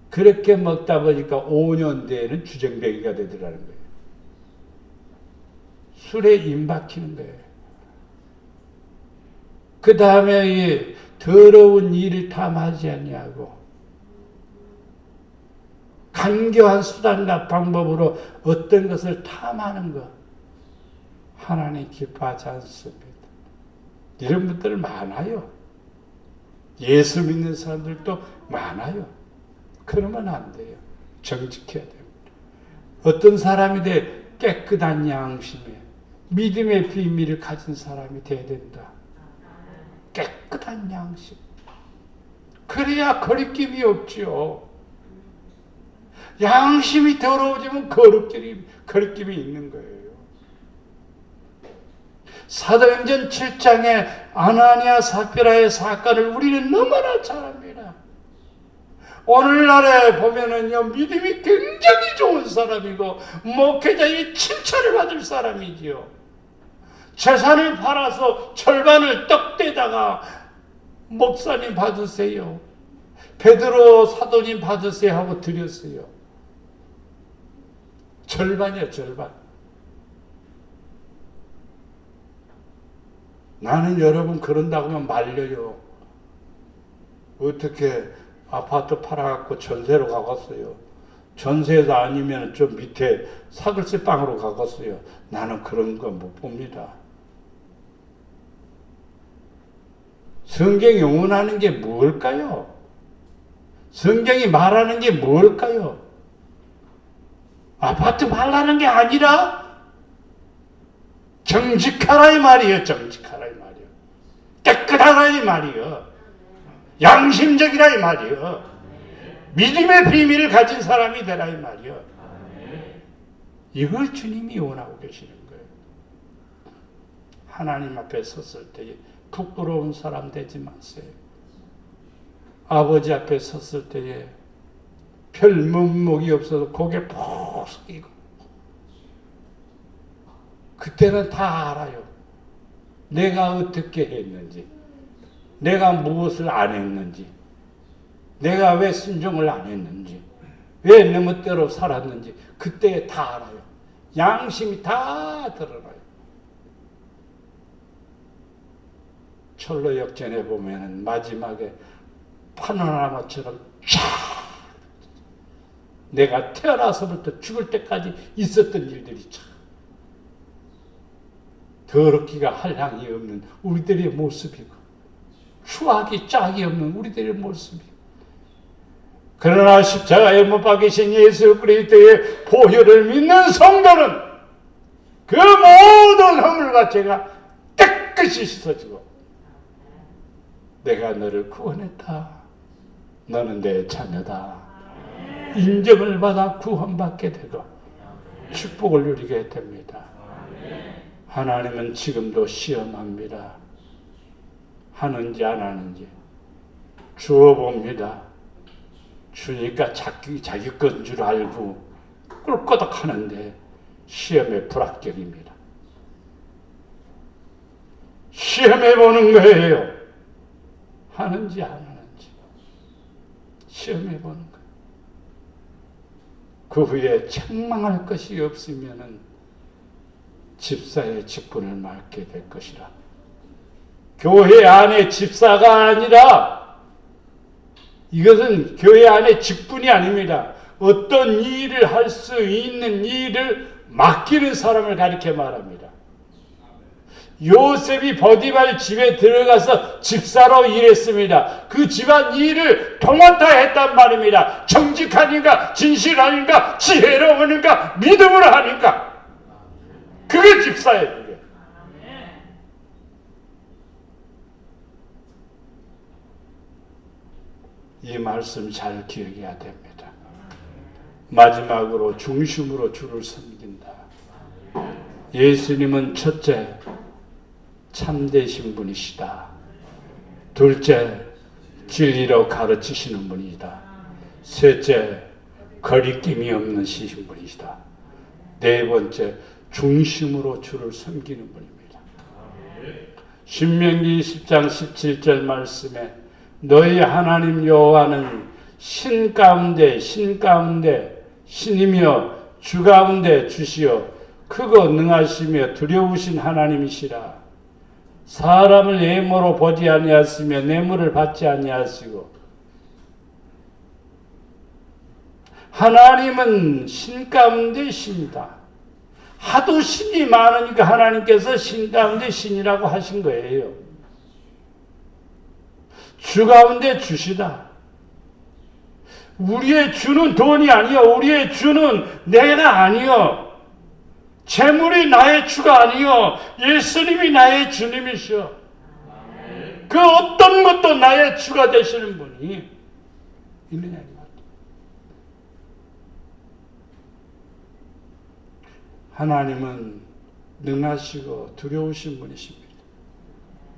그렇게 먹다 보니까 5년 뒤에는 주정뱅이가 되더라는 거예요. 술에 임박히는 거예요. 그 다음에 이 더러운 일을 탐하지 아니하고, 간교한 수단과 방법으로 어떤 것을 탐하는 것, 하나님 기뻐하지 않습니다. 이런 분들 많아요. 예수 믿는 사람들도 많아요. 그러면 안 돼요. 정직해야 됩니다. 어떤 사람이 돼? 깨끗한 양심에 믿음의 비밀을 가진 사람이 돼야 된다. 깨끗한 양심. 그래야 거리낌이 없죠. 양심이 더러워지면 거리낌이 있는 거예요. 사도행전 7장의 아나니아 삽비라의 사건을 우리는 너무나 잘 압니다. 오늘날에 보면은요, 믿음이 굉장히 좋은 사람이고 목회자의 칭찬을 받을 사람이지요. 재산을 팔아서 절반을 떡 떼다가 목사님 받으세요. 베드로 사도님 받으세요 하고 드렸어요. 절반이야, 절반. 나는 여러분 그런다고 하면 말려요. 어떻게 아파트 팔아갖고 전세로 가겠어요. 전세도 아니면 좀 밑에 사글세 방으로 가겠어요. 나는 그런 거 못 봅니다. 성경이 원하는 게 뭘까요? 성경이 말하는 게 뭘까요? 아파트 팔라는 게 아니라 정직하라 이 말이에요. 정직하라 이 말이에요. 깨끗하라 이 말이에요. 양심적이라 이 말이에요. 믿음의 비밀을 가진 사람이 되라 이 말이에요. 이걸 주님이 원하고 계시는 거예요. 하나님 앞에 섰을 때 부끄러운 사람 되지 마세요. 아버지 앞에 섰을 때에 별 면목이 없어서 고개 푹 숙이고 그때는 다 알아요. 내가 어떻게 했는지, 내가 무엇을 안 했는지, 내가 왜 순종을 안 했는지, 왜 내 멋대로 살았는지 그때 다 알아요. 양심이 다 드러나요. 철로 역전에 보면은 마지막에 파노라마처럼 쫙 내가 태어나서부터 죽을 때까지 있었던 일들이 참 더럽기가 한량이 없는 우리들의 모습이고 추악이 짝이 없는 우리들의 모습이고, 그러나 십자가에 못 박히신 예수 그리스도의 보혈을 믿는 성도는 그 모든 허물과 죄가 깨끗이 씻어지고 내가 너를 구원했다, 너는 내 자녀다 인정을 받아 구원받게 되고 축복을 누리게 됩니다. 하나님은 지금도 시험합니다. 하는지 안 하는지 주어봅니다. 주니까 자기 건 줄 알고 꿀꼬덕 하는데 시험에 불합격입니다. 시험해보는 거예요. 하는지 안 하는지 시험해보는 거예요. 그 후에 책망할 것이 없으면은 집사의 직분을 맡게 될 것이라. 교회 안에 집사가 아니라 이것은 교회 안에 직분이 아닙니다. 어떤 일을 할 수 있는 일을 맡기는 사람을 가리켜 말합니다. 요셉이 버디발 집에 들어가서 집사로 일했습니다. 그 집안 일을 통합다 했단 말입니다. 정직하니까, 진실하니까, 지혜로우니까, 믿음으로 하니까. 그게 집사예요. 그게. 이 말씀 잘 기억해야 됩니다. 마지막으로 중심으로 주를 섬긴다. 예수님은 첫째, 참되신 분이시다. 둘째, 진리로 가르치시는 분이다. 셋째, 거리낌이 없는 시신 분이시다. 네 번째, 중심으로 주를 섬기는 분입니다. 신명기 10장 17절 말씀에 너희 하나님 여호와는 신 가운데 신이며 주 가운데 주시어 크고 능하시며 두려우신 하나님이시라. 사람을 예모로 보지 아니하시며 뇌물을 받지 아니하시고, 하나님은 신 가운데 신이다. 하도 신이 많으니까 하나님께서 신 가운데 신이라고 하신 거예요. 주 가운데 주시다. 우리의 주는 돈이 아니요, 우리의 주는 내가 아니요, 재물이 나의 주가 아니요, 예수님이 나의 주님이시오. 그 어떤 것도 나의 주가 되시는 분이 있느냐 이 말이야. 하나님은 능하시고 두려우신 분이십니다.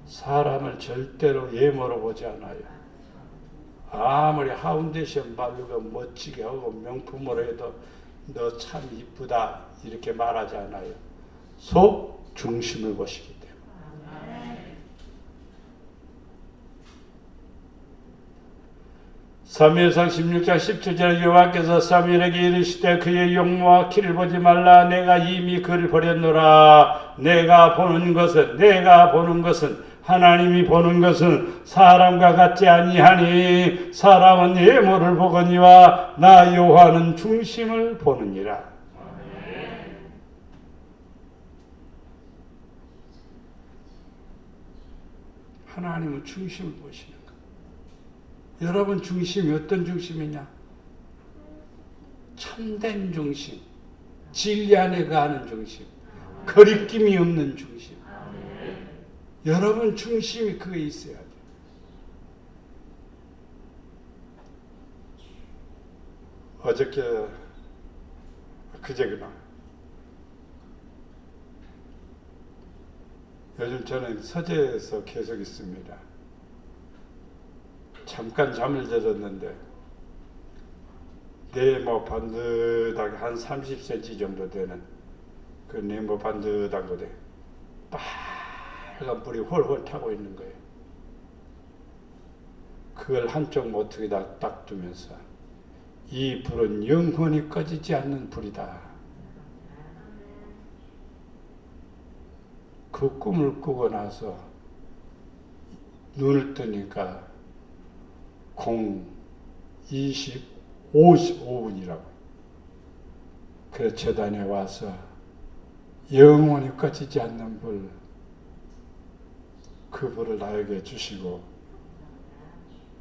사람을 절대로 예모로 보지 않아요. 아무리 하운데이션 바르고 멋지게 하고 명품으로 해도 너 참 이쁘다 이렇게 말하지 않아요. 속 중심을 보시기 때문에. 사무엘상 16장 17절에 여호와께서 사무엘에게 이르시되 그의 용모와 키를 보지 말라. 내가 이미 그를 버렸노라. 내가 보는 것은 하나님이 보는 것은 사람과 같지 아니하니 사람은 외모를 보거니와 나 여호와는 중심을 보느니라. 하나님은 중심을 보시는 것. 여러분 중심이 어떤 중심이냐? 참된 중심, 진리 안에 가는 중심, 거리낌이 없는 중심. 여러분 중심이 그게 있어야 돼요. 그제구나. 요즘 저는 서재에서 계속 있습니다. 잠깐 잠을 자졌는데 네모 반듯하게 한 30cm 정도 되는 그 네모 반듯한 곳에 빨간 불이 홀홀 타고 있는 거예요. 그걸 한쪽 모퉁이다 딱 두면서 이 불은 영원히 꺼지지 않는 불이다. 그 꿈을 꾸고 나서 눈을 뜨니까 55분이라고. 그래서 재단에 와서 영원히 꺼지지 않는 불, 그 불을 나에게 주시고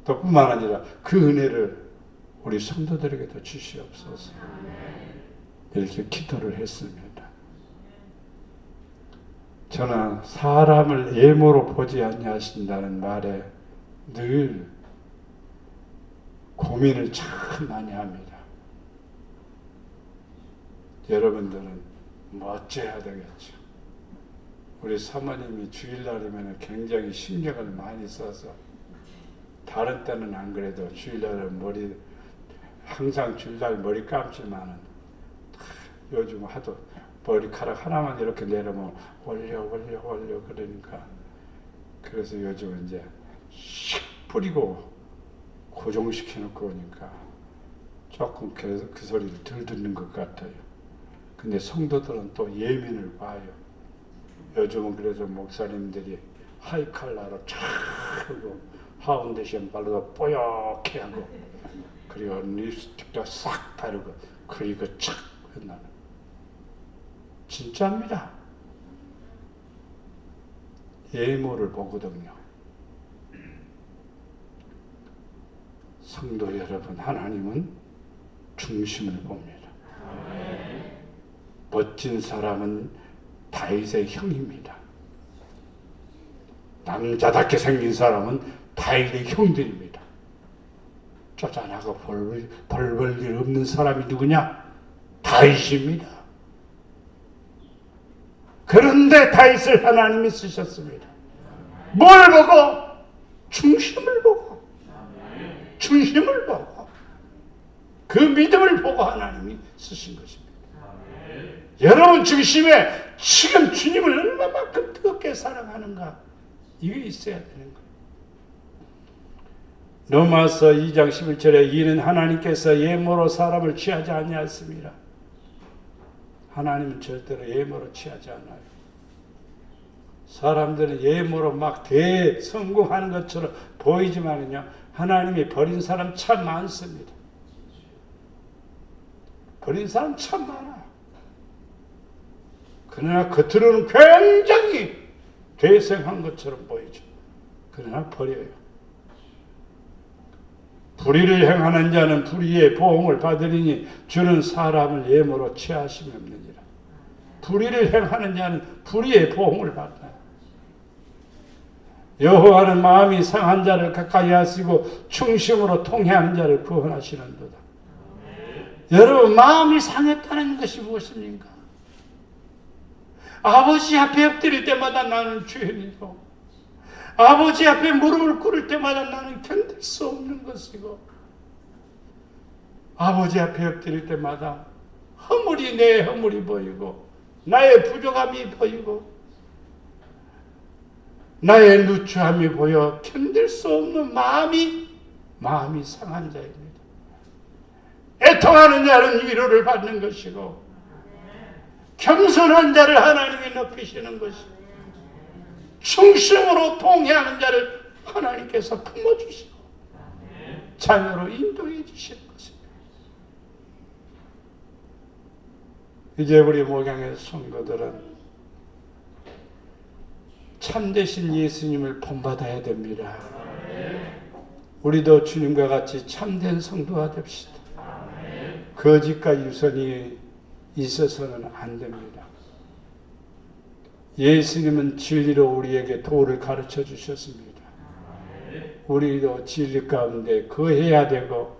또 뿐만 아니라 그 은혜를 우리 성도들에게도 주시옵소서. 이렇게 기도를 했습니다. 저는 사람을 외모로 보지 아니하신다는 말에 늘 고민을 참 많이 합니다. 여러분들은 뭐 어째야 되겠죠? 우리 사모님이 주일날이면 굉장히 신경을 많이 써서, 다른 때는 안 그래도 주일날은 항상 주일날 머리 감지만은 요즘 하도 머리카락 하나만 이렇게 내려면 올려 그러니까, 그래서 요즘은 이제 슉 뿌리고 고정시켜 놓고 오니까 조금 그 소리를 덜 듣는 것 같아요. 근데 성도들은 또 예민을 봐요. 요즘은 그래서 목사님들이 하이칼라로 쫙 하고 파운데이션 바르고 뽀얗게 하고, 그리고 립스틱도 싹 바르고, 그리고 착 한다는. 진짜입니다. 예모를 보거든요. 성도 여러분, 하나님은 중심을 봅니다. 멋진 사람은 다윗의 형입니다. 남자답게 생긴 사람은 다윗의 형들입니다. 쪼잔하고 벌벌 일 없는 사람이 누구냐? 다윗입니다. 그런데 다윗을 하나님이 쓰셨습니다. 뭘 보고? 중심을 보고. 중심을 보고. 그 믿음을 보고 하나님이 쓰신 것입니다. 여러분 중심에 지금 주님을 얼마만큼 뜨겁게 사랑하는가, 이게 있어야 되는 거예요. 로마서 2장 11절에 이는 하나님께서 예모로 사람을 취하지 아니하였습니다. 하나님은 절대로 예모로 취하지 않아요. 사람들은 예모로 막 대성공하는 것처럼 보이지만은요, 하나님이 버린 사람 참 많습니다. 버린 사람 참 많아. 그러나 겉으로는 굉장히 대성한 것처럼 보이죠. 그러나 버려요. 불의를 행하는 자는 불의의 보응을 받으리니 주는 사람을 예모로 취하심이 없느니라. 불의를 행하는 자는 불의의 보응을 받다. 여호와는 마음이 상한 자를 가까이 하시고 충심으로 통회하는 자를 구원하시는도다. 여러분, 마음이 상했다는 것이 무엇입니까? 아버지 앞에 엎드릴 때마다 나는 죄인이고, 아버지 앞에 무릎을 꿇을 때마다 나는 견딜 수 없는 것이고, 아버지 앞에 엎드릴 때마다 내 허물이 보이고, 나의 부족함이 보이고, 나의 누추함이 보여 견딜 수 없는 마음이 마음이 상한 자입니다. 애통하는 자는 위로를 받는 것이고 겸손한 자를 하나님이 높이시는 것이고 충성으로 통회하는 자를 하나님께서 품어주시고 자녀로 인도해 주시는 것입니다. 이제 우리 목양의 성도들은 참되신 예수님을 본받아야 됩니다. 우리도 주님과 같이 참된 성도가 됩시다. 거짓과 유선이 있어서는 안 됩니다. 예수님은 진리로 우리에게 도를 가르쳐 주셨습니다. 우리도 진리 가운데 거해야 되고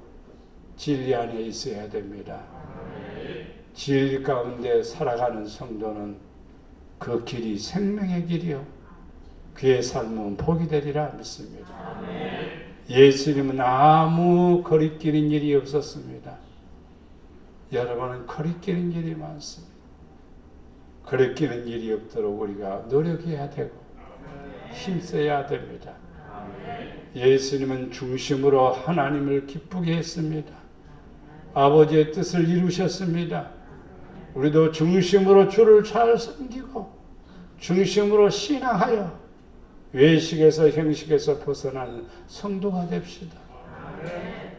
진리 안에 있어야 됩니다. 진리 가운데 살아가는 성도는 그 길이 생명의 길이요 그의 삶은 복이 되리라 믿습니다. 예수님은 아무 거리끼는 일이 없었습니다. 여러분은 거리끼는 일이 많습니다. 거리끼는 일이 없도록 우리가 노력해야 되고 힘써야 됩니다. 예수님은 중심으로 하나님을 기쁘게 했습니다. 아버지의 뜻을 이루셨습니다. 우리도 중심으로 주를 잘 섬기고 중심으로 신앙하여 외식에서 형식에서 벗어나는 성도가 됩시다.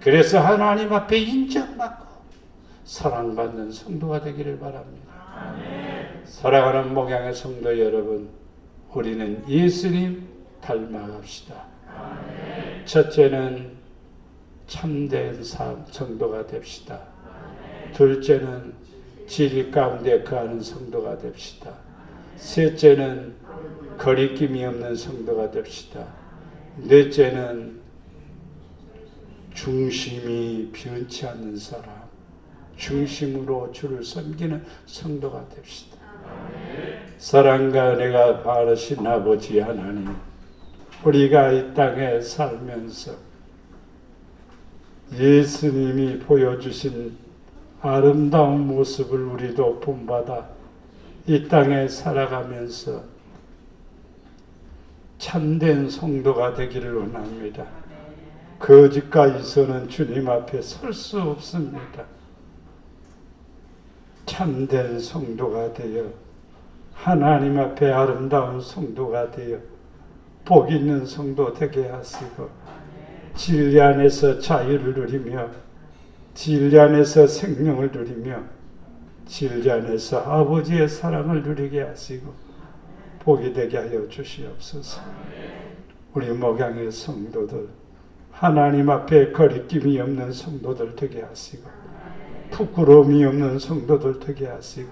그래서 하나님 앞에 인정받고 사랑받는 성도가 되기를 바랍니다. 사랑하는 목양의 성도 여러분, 우리는 예수님 닮아갑시다. 첫째는 참된 성도가 됩시다. 둘째는 진리 가운데 거하는 성도가 됩시다. 셋째는 거리낌이 없는 성도가 됩시다. 넷째는 중심이 변치 않는 사람, 중심으로 주를 섬기는 성도가 됩시다. 사랑과 은혜가 많으신 아버지 하나님, 우리가 이 땅에 살면서 예수님이 보여주신 아름다운 모습을 우리도 본받아 이 땅에 살아가면서 참된 성도가 되기를 원합니다. 거짓과 이서는 주님 앞에 설 수 없습니다. 참된 성도가 되어 하나님 앞에 아름다운 성도가 되어 복 있는 성도 되게 하시고 진리 안에서 자유를 누리며 진리 안에서 생명을 누리며 진리 안에서 아버지의 사랑을 누리게 하시고 복이 되게 하여 주시옵소서. 우리 목양의 성도들 하나님 앞에 거리낌이 없는 성도들 되게 하시고 부끄러움이 없는 성도들 되게 하시고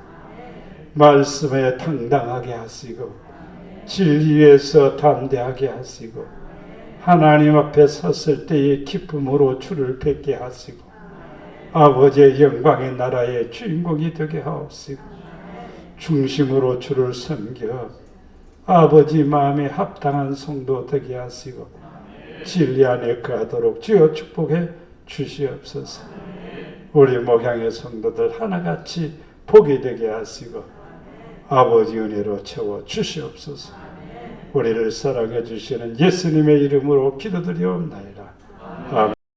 말씀에 당당하게 하시고 진리에서 담대하게 하시고 하나님 앞에 섰을 때의 기쁨으로 주를 뵙게 하시고 아버지의 영광의 나라의 주인공이 되게 하옵시고 중심으로 주를 섬겨 아버지 마음에 합당한 성도 되게 하시고 진리 안에 거하도록 주여 축복해 주시옵소서. 우리 목양의 성도들 하나같이 복이 되게 하시고 아버지 은혜로 채워 주시옵소서. 우리를 사랑해 주시는 예수님의 이름으로 기도드리옵나이다. 아멘.